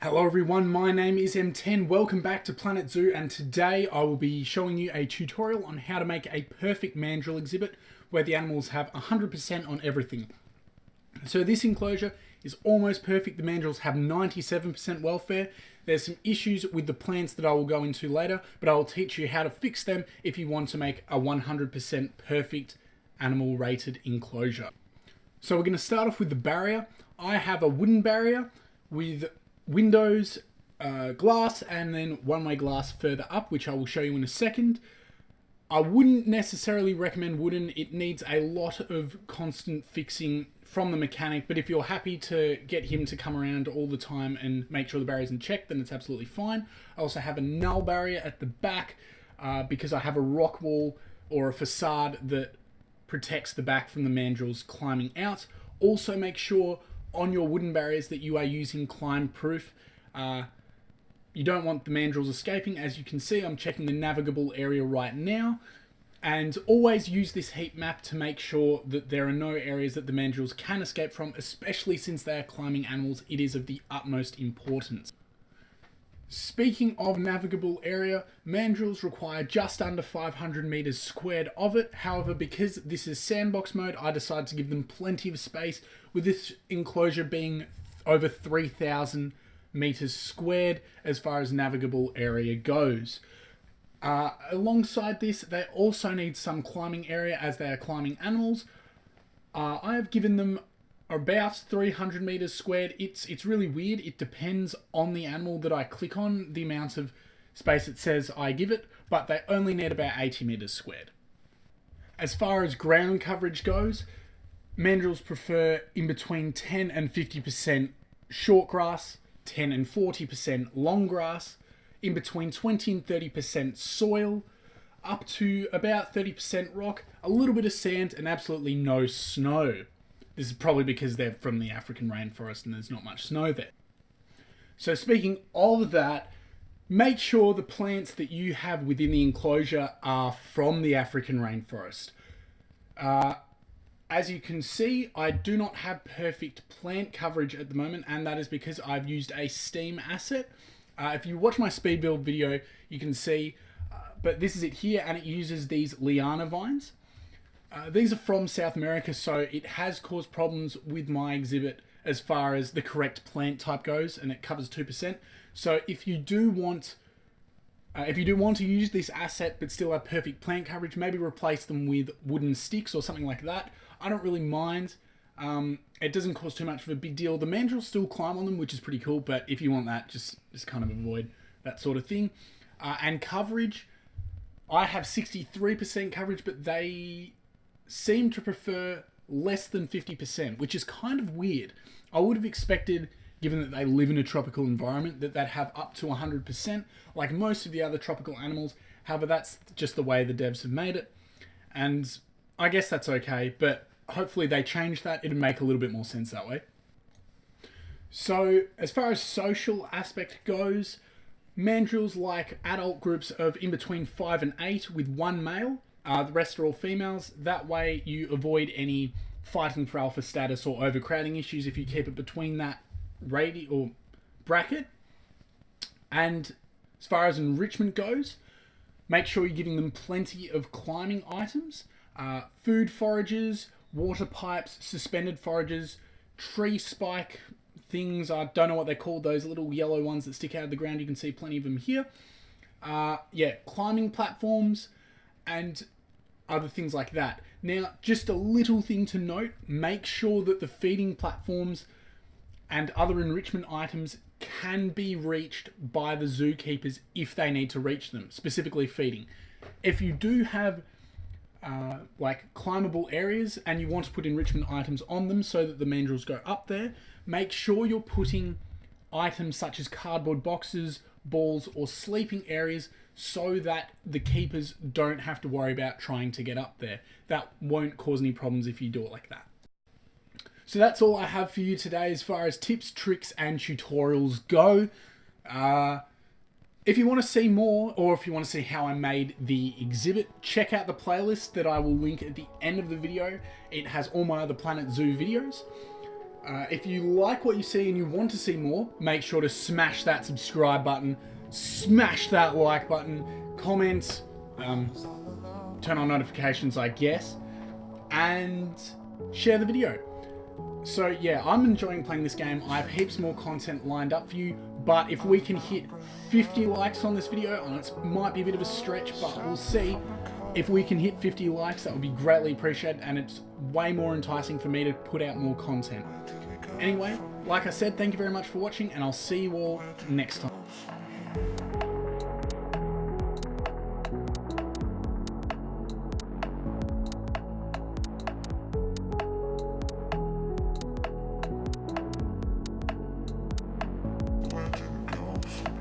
Hello everyone, my name is M10, welcome back to Planet Zoo, and today I will be showing you a tutorial on how to make a perfect mandrill exhibit where the animals have 100% on everything. So this enclosure is almost perfect. The mandrills have 97% welfare. There's some issues with the plants that I will go into later, but I will teach you how to fix them if you want to make a 100% perfect animal rated enclosure. So we're going to start off with the barrier. I have a wooden barrier with windows, glass, and then one-way glass further up, which I will show you in a second. I wouldn't necessarily recommend wooden. It needs a lot of constant fixing from the mechanic, but if you're happy to get him to come around all the time and make sure the barrier's in check, then it's absolutely fine. I also have a null barrier at the back because I have a rock wall or a facade that protects the back from the mandrills climbing out. Also make sure on your wooden barriers that you are using climb proof. You don't want the mandrills escaping. As you can see, I'm checking the navigable area right now, and always use this heat map to make sure that there are no areas that the mandrills can escape from, especially since they are climbing animals. It is of the utmost importance. Speaking of navigable area, mandrills require just under 500 meters squared of it. However, because this is sandbox mode, I decided to give them plenty of space, with this enclosure being over 3,000 meters squared as far as navigable area goes. Alongside this, they also need some climbing area as they are climbing animals. I have given them about 300 meters squared. It's really weird. It depends on the animal that I click on, the amount of space it says I give it, but they only need about 80 meters squared. As far as ground coverage goes, mandrills prefer in between 10 and 50% short grass, 10 and 40% long grass, in between 20 and 30% soil, up to about 30% rock, a little bit of sand, and absolutely no snow. This is probably because they're from the African rainforest and there's not much snow there. So speaking of that, make sure the plants that you have within the enclosure are from the African rainforest. As you can see, I do not have perfect plant coverage at the moment, and that is because I've used a Steam asset. If you watch my speed build video, you can see, but this is it here, and it uses these liana vines. These are from South America, so it has caused problems with my exhibit as far as the correct plant type goes, and it covers 2%. So if you do want to use this asset but still have perfect plant coverage, maybe replace them with wooden sticks or something like that. I don't really mind. It doesn't cause too much of a big deal. The mandrills still climb on them, which is pretty cool, but if you want that, just kind of avoid that sort of thing. And coverage, I have 63% coverage, but they seem to prefer less than 50%, which is kind of weird. I would have expected, given that they live in a tropical environment, that they'd have up to 100%, like most of the other tropical animals. However, that's just the way the devs have made it, and I guess that's okay, but hopefully they change that. It'd make a little bit more sense that way. So, as far as social aspect goes, mandrills like adult groups of in between 5 and 8 with one male. The rest are all females. That way you avoid any fighting for alpha status or overcrowding issues if you keep it between that or bracket. And as far as enrichment goes, make sure you're giving them plenty of climbing items, food forages, water pipes, suspended forages, tree spike things. I don't know what they're called, those little yellow ones that stick out of the ground. You can see plenty of them here. Climbing platforms and other things like that. Now, just a little thing to note, make sure that the feeding platforms and other enrichment items can be reached by the zookeepers if they need to reach them, specifically feeding. If you do have like climbable areas and you want to put enrichment items on them so that the mandrills go up there, make sure you're putting items such as cardboard boxes, balls, or sleeping areas so that the keepers don't have to worry about trying to get up there. That won't cause any problems if you do it like that. So that's all I have for you today as far as tips, tricks, and tutorials go. If you want to see more, or if you want to see how I made the exhibit, check out the playlist that I will link at the end of the video. It has all my other Planet Zoo videos. If you like what you see and you want to see more, make sure to smash that subscribe button, smash that like button, comment, turn on notifications, I guess, and share the video. So yeah, I'm enjoying playing this game. I have heaps more content lined up for you, but if we can hit 50 likes on this video, and it might be a bit of a stretch, but we'll see. If we can hit 50 likes, that would be greatly appreciated, and it's way more enticing for me to put out more content. Anyway, like I said, thank you very much for watching, and I'll see you all next time.